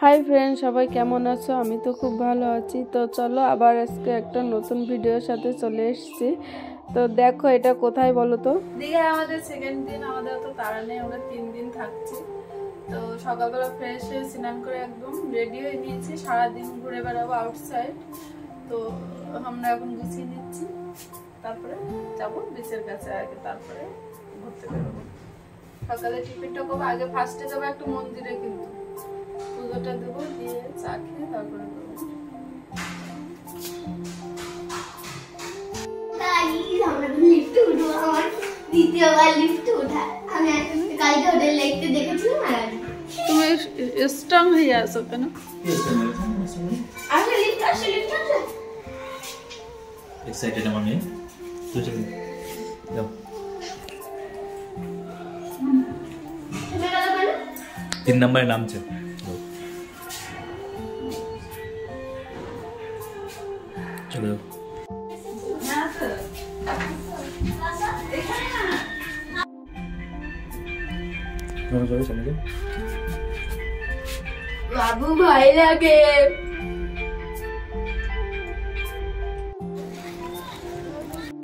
Hi friend, সবাই কেমন আছো? আমি তো খুব ভালো আছি। তো চলো আবার আজকে একটা নতুন ভিডিওর সাথে চলে এসেছি। তো দেখো এটা কোথায় বলো তো? দীঘায় আমাদের সেকেন্ড দিন। আমাদের তো তারা নেই, আমরা 3 দিন থাকছি। তো সকালবেলা ফ্রেশ হয়ে স্নান করে একদম রেডি হয়ে নিয়েছি, সারাদিন ঘুরে বেড়াবো আউটসাইড। তো আমরা এখন গুছিয়ে নিচ্ছি, তারপরে যাবো বিচের কাছে আগে, তারপরে ঘুরতে বেরোবো। সকালে টিফিনটা করবো, আগে ফার্স্টে যাবো একটা মন্দিরে, কিন্তু পুজোটা দেবো, দিয়ে চা খেয়ে তারপরে করবো। দ্বিতীয়বার লিফট ওঠা আমি কালকে হোটেল লিখতে দেখেছিলাম। আর তুমি স্ট্রং হয়ে আসো কেন? আমি লিফট আসে এক্সাইটেড আমার মেয়ে। তো চলো যাও। 3 নম্বরে নামছে। চলো বাবু ভয় লাগে।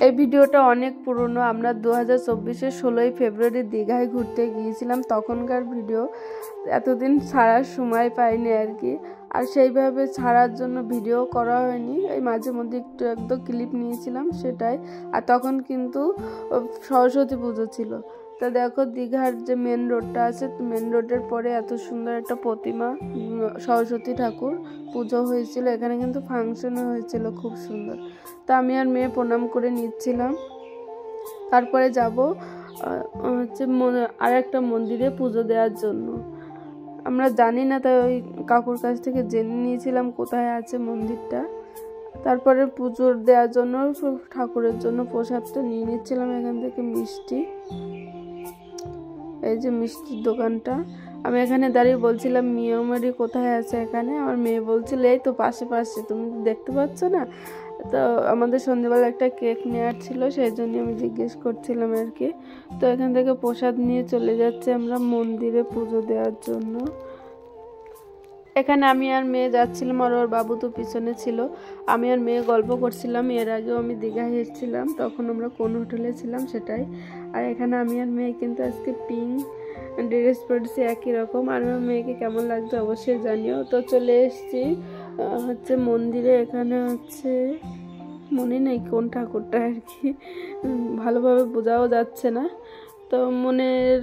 এই ভিডিওটা অনেক পুরনো। আমরা 2024-এর 16ই ফেব্রুয়ারি দীঘায় ঘুরতে গিয়েছিলাম। তখনকার ভিডিও, এতদিন ছাড়ার সময় পাইনি আর কি। আর সেইভাবে ছাড়ার জন্য ভিডিও করা হয়নি, এই মাঝে মধ্যে একটু একদম ক্লিপ নিয়েছিলাম সেটাই। আর তখন কিন্তু সরস্বতী পুজো ছিল। তো দেখো দীঘার যে মেন রোডটা আছে, মেন রোডের পরে এত সুন্দর একটা প্রতিমা, সরস্বতী ঠাকুর পুজো হয়েছিল। এখানে কিন্তু ফাংশনও হয়েছিল খুব সুন্দর। তা আমি আর মেয়ে প্রণাম করে নিচ্ছিলাম। তারপরে যাব হচ্ছে আর একটা মন্দিরে পুজো দেওয়ার জন্য। আমরা জানি না, তাই ওই কাকুর কাছ থেকে জেনে নিয়েছিলাম কোথায় আছে মন্দিরটা। তারপরে পুজো দেওয়ার জন্য ঠাকুরের জন্য প্রসাদটা নিয়ে নিচ্ছিলাম এখান থেকে মিষ্টি। এই যে মিষ্টির দোকানটা, আমি এখানে দাঁড়িয়ে বলছিলাম মিয়ামারি কোথায় আছে এখানে। আমার মেয়ে বলছিল এই তো পাশে পাশে, তুমি দেখতে পাচ্ছ না? তো আমাদের সন্ধ্যেবেলা একটা কেক নেওয়ার ছিল, সেই জন্য আমি জিজ্ঞেস করছিলাম আর কি। তো এখান থেকে প্রসাদ নিয়ে চলে যাচ্ছে আমরা মন্দিরে পুজো দেওয়ার জন্য। এখানে আমি আর মেয়ে যাচ্ছিলাম, আর ওর বাবু তো পিছনে ছিল। আমি আর মেয়ে গল্প করছিলাম। এর আগেও আমি দীঘায় এসেছিলাম, তখন আমরা কোন হোটেলে ছিলাম সেটাই। আর এখানে আমি আর মেয়ে কিন্তু আজকে পিঙ্ক ড্রেস পরেছি একই রকম। আর আমার মেয়েকে কেমন লাগছে অবশ্যই জানিও। তো চলে এসেছি হচ্ছে মন্দিরে। এখানে হচ্ছে মনে নেই কোন ঠাকুরটা আর কি, ভালোভাবে বোঝাও যাচ্ছে না। তো মনের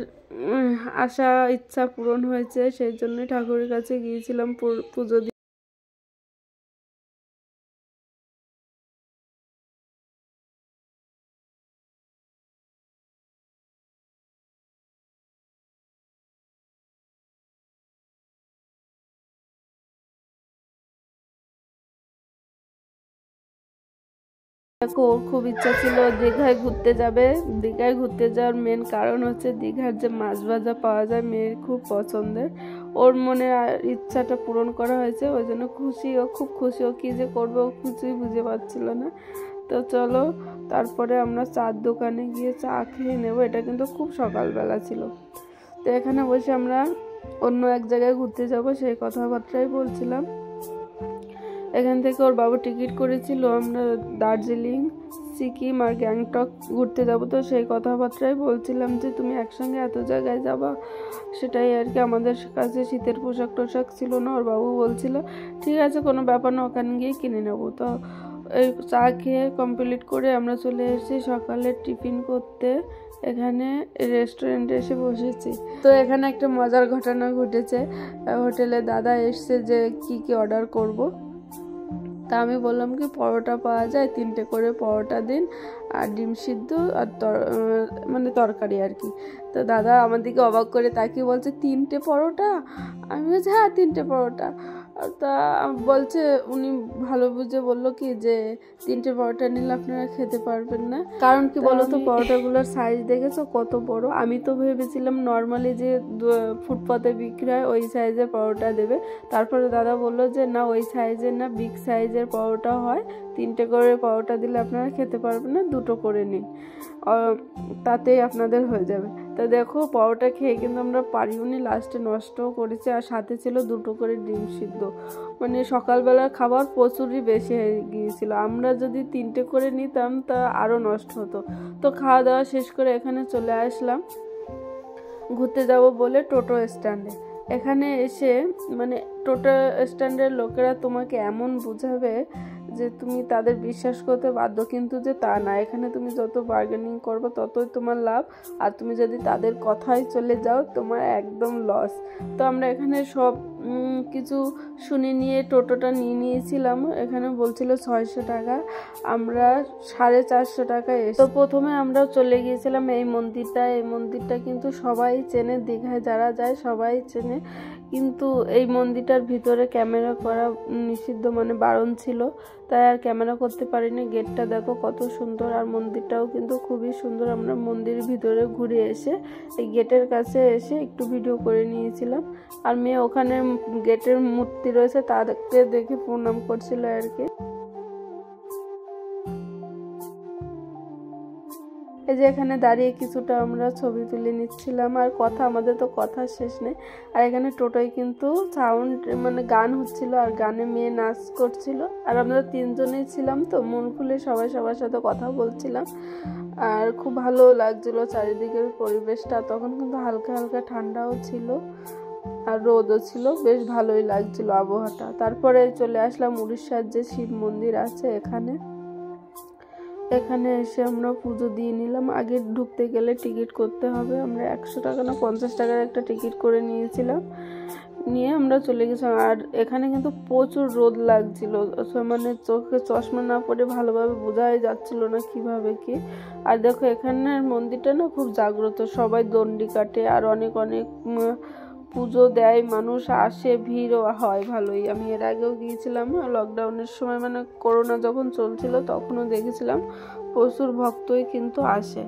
আশা ইচ্ছা পূরণ হয়েছে, সেই জন্যই ঠাকুরের কাছে গিয়েছিলাম পুজো দিতে। দেখো ওর খুব ইচ্ছা ছিল দীঘায় ঘুরতে যাবে। দীঘায় ঘুরতে যাওয়ার মেন কারণ হচ্ছে দীঘার যে মাছ ভাজা পাওয়া যায়, মেয়ের খুব পছন্দের। ওর মনে ইচ্ছাটা পূরণ করা হয়েছে, ওই জন্য খুশি। ও খুব খুশি। ও কী যে করবে ও কিছুই বুঝে পাচ্ছিল না। তো চলো তারপরে আমরা চার দোকানে গিয়ে চা খেয়ে নেবো। এটা কিন্তু খুব সকালবেলা ছিল। তো এখানে বসে আমরা অন্য এক জায়গায় ঘুরতে যাব, সেই কথাবার্তাই বলছিলাম। এখান থেকে ওর বাবা টিকিট করেছিল, আমরা দার্জিলিং, সিকিম আর গ্যাংটক ঘুরতে যাব। তো সেই কথাবার্তাই বলছিলাম যে তুমি একসঙ্গে এত জায়গায় যাবা, সেটাই আর কি। আমাদের কাছে শীতের পোশাক টোশাক ছিল না। ওর বাবু বলছিল ঠিক আছে কোনো ব্যাপার না, ওখানে গিয়ে কিনে নেবো। তো এই চা খেয়ে কমপ্লিট করে আমরা চলে এসেছি সকালে টিফিন করতে। এখানে রেস্টুরেন্টে এসে বসেছি। তো এখানে একটা মজার ঘটনা ঘটেছে। হোটেলে দাদা এসছে যে কি কি অর্ডার করব। তা আমি বললাম কি পরোটা পাওয়া যায়, 3টে করে পরোটা দিন, আর ডিম সিদ্ধ আর মানে তরকারি আর কি। তো দাদা আমার দিকে অবাক করে তাকিয়ে বলছে 3টে পরোটা? আমি বলছি হ্যাঁ 3টে পরোটা। তা বলছে, উনি ভালো বুঝে বললো কি যে 3টে পরোটা নিলে আপনারা খেতে পারবেন না। কারণ কি বলো তো, পরোটাগুলোর সাইজ দেখেছো কত বড়। আমি তো ভেবেছিলাম নর্মালি যে ফুটপাতে বিক্রি হয় ওই সাইজের পরোটা দেবে। তারপরে দাদা বললো যে না, ওই সাইজের না, বিগ সাইজের পরোটা হয়। 3টে করে পরোটা দিলে আপনারা খেতে পারবেন না, 2টো করে নিন, তাতেই আপনাদের হয়ে যাবে। তা দেখো পরোটা খেয়ে কিন্তু আমরা পারিওনি, লাস্টে নষ্টও করেছি। আর সাথে ছিল 2টো করে ডিম সিদ্ধ। মানে সকালবেলার খাবার প্রচুরই বেশি হয়ে গিয়েছিল। আমরা যদি 3টে করে নিতাম তা আরও নষ্ট হতো। তো খাওয়া দাওয়া শেষ করে এখানে চলে আসলাম ঘুরতে যাব বলে টোটো স্ট্যান্ডে। এখানে এসে মানে টোটো স্ট্যান্ডের লোকেরা তোমাকে এমন বোঝাবে যে তুমি তাদের বিশ্বাস করতে বাধ্য, কিন্তু যে তা না। এখানে তুমি যত বার্গেনিং করবে ততই তোমার লাভ, আর তুমি যদি তাদের কথায় চলে যাও তোমার একদম লস। তো আমরা এখানে সব কিছু শুনে নিয়ে টোটোটা নিয়ে নিয়েছিলাম। এখানে বলছিল 600 টাকা, আমরা 450 টাকায় এসে। তো প্রথমে আমরা চলে গিয়েছিলাম এই মন্দিরটা কিন্তু সবাই চেনে, দীঘায় যারা যায় সবাই চেনে। কিন্তু এই মন্দিরটার ভিতরে ক্যামেরা করা নিষিদ্ধ, মানে বারণ ছিল, তাই আর ক্যামেরা করতে পারিনি। গেটটা দেখো কত সুন্দর, আর মন্দিরটাও কিন্তু খুবই সুন্দর। আমরা মন্দিরের ভিতরে ঘুরে এসে এই গেটের কাছে এসে একটু ভিডিও করে নিয়েছিলাম। আর মেয়ে ওখানে গেটের মূর্তি রয়েছে তাদেরকে দেখে প্রণাম করছিল আর কি। এই যে এখানে দাঁড়িয়ে কিছুটা আমরা ছবি তুলে নিচ্ছিলাম, আর আমাদের তো কথা শেষ নেই। আর এখানে টোটোয় কিন্তু সাউন্ড মানে গান হচ্ছিল, আর গানে মেয়ে নাচ করছিল। আর আমরা 3জনেই ছিলাম, তো মন খুলে সবাই সবার সাথে কথা বলছিলাম। আর খুব ভালো লাগছিল চারিদিকের পরিবেশটা। তখন কিন্তু হালকা হালকা ঠান্ডাও ছিল আর রোদও ছিল, বেশ ভালোই লাগছিল আবহাওয়াটা। তারপরে চলে আসলাম উড়িষ্যার যে শিব মন্দির আছে এখানে এসে আমরা পুজো দিয়ে নিলাম। আগে ঢুকতে গেলে টিকিট করতে হবে। আমরা 100 টাকা না 50 টাকার একটা টিকিট করে নিয়েছিলাম, নিয়ে আমরা চলে গেছিলাম। আর এখানে কিন্তু প্রচুর রোদ লাগছিল, মানে চোখে চশমা না পরে ভালোভাবে বোঝাই যাচ্ছিল না কিভাবে কি। আর দেখো এখানের মন্দিরটা না খুব জাগ্রত, সবাই দণ্ডি কাটে আর অনেক পুজো দেয়, মানুষ আসে, ভিড়ও হয় ভালোই। আমি এর আগেও গিয়েছিলাম লকডাউনের সময়, মানে করোনা যখন চলছিল তখনও দেখেছিলাম প্রচুর ভক্তই কিন্তু আসে।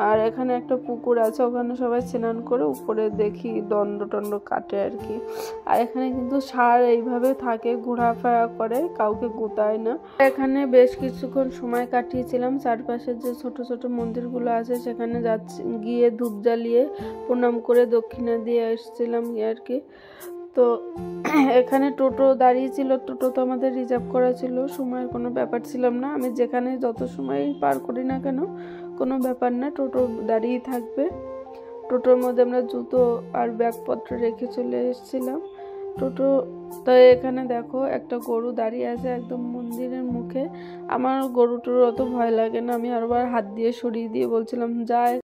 আর এখানে একটা পুকুর আছে, ওখানে সবাই স্নান করে উপরে দেখি দণ্ড কাটে আর কি। আর এখানে কিন্তু ষাঁড় এইভাবে থাকে, ঘোরাফেরা করে, কাউকে গোতায় না। এখানে বেশ কিছুক্ষণ সময় কাটিয়েছিলাম। চারপাশে যে ছোট ছোট মন্দিরগুলো আছে সেখানে গিয়ে ধূপ জ্বালিয়ে প্রণাম করে দক্ষিণা দিয়ে এসেছিলাম আর কি। তো এখানে টোটো দাঁড়িয়েছিল, টোটো তো আমাদের রিজার্ভ করা ছিল, সময়ের কোনো ব্যাপার ছিলাম না। আমি যেখানে যত সময় পার করি না কেন কোনো ব্যাপার না, টোটো দাঁড়িয়ে থাকবে। টোটোর মধ্যে আমরা জুতো আর ব্যাগপত্র রেখে চলে এসেছিলাম টোটো। তো এখানে দেখো একটা গরু দাঁড়িয়ে আছে একদম মন্দিরের মুখে। আমার গরুটার অত ভয় লাগে না, আমি আরবার হাত দিয়ে সরিয়ে দিয়ে বলছিলাম যায়।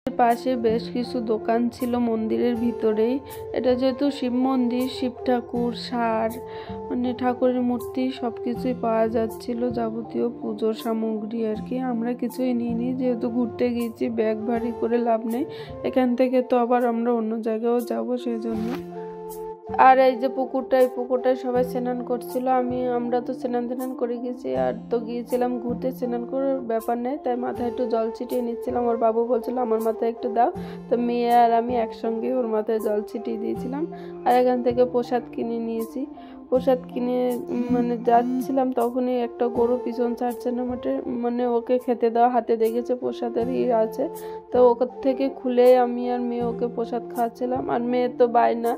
পাশে বেশ কিছু দোকান ছিল মন্দিরের ভিতরেই। এটা যেহেতু শিব মন্দির, শিব ঠাকুর, ষাঁড়, মানে ঠাকুরের মূর্তি সবকিছুই পাওয়া যাচ্ছিল, যাবতীয় পুজোর সামগ্রী আর কি। আমরা কিছুই নিইনি, যেহেতু ঘুরতে গিয়েছি, ব্যাগ ভারী করে লাভ নেই। এখান থেকে তো আবার আমরা অন্য জায়গায়ও যাবো, সেই জন্য। আর এই যে পুকুরটায় সবাই স্নান করছিল, আমরা তো স্নান করে গেছি, আর তো গিয়েছিলাম ঘুরতে, স্নান করার ব্যাপার নেই, তাই মাথায় একটু জল ছিটিয়ে নিচ্ছিলাম। ওর বাবু বলছিল আমার মাথায় একটু দাও, তো মেয়ে আর আমি একসঙ্গে ওর মাথায় জল ছিটিয়ে দিয়েছিলাম। আর এখান থেকে প্রসাদ কিনে নিয়েছি। প্রসাদ কিনে মানে যাচ্ছিলাম, তখনই একটা গরু পিছন ছাড়ছে না, মানে ওকে খেতে দেওয়া, হাতে দেখেছে প্রসাদের আছে, তো ওখান থেকে খুলে আমি আর মেয়ে ওকে প্রসাদ খাওয়াচ্ছিলাম। আর মেয়ে তো বায়না,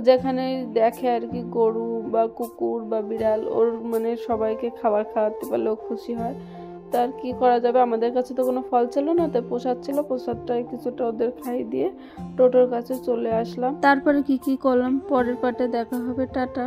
যেখানে দেখে আর কি গরু বা কুকুর বা বিড়াল, ওর মানে সবাইকে খাবার খাওয়াতে পারলেও খুশি হয়। তার কি করা যাবে, আমাদের কাছে তো কোনো ফল ছিল না, তাই প্রসাদ ছিল, প্রসাদটাই কিছুটা ওদের খাই দিয়ে টোটোর কাছে চলে আসলাম। তারপরে কি কি করলাম পরের পার্টে দেখা হবে। টাটা।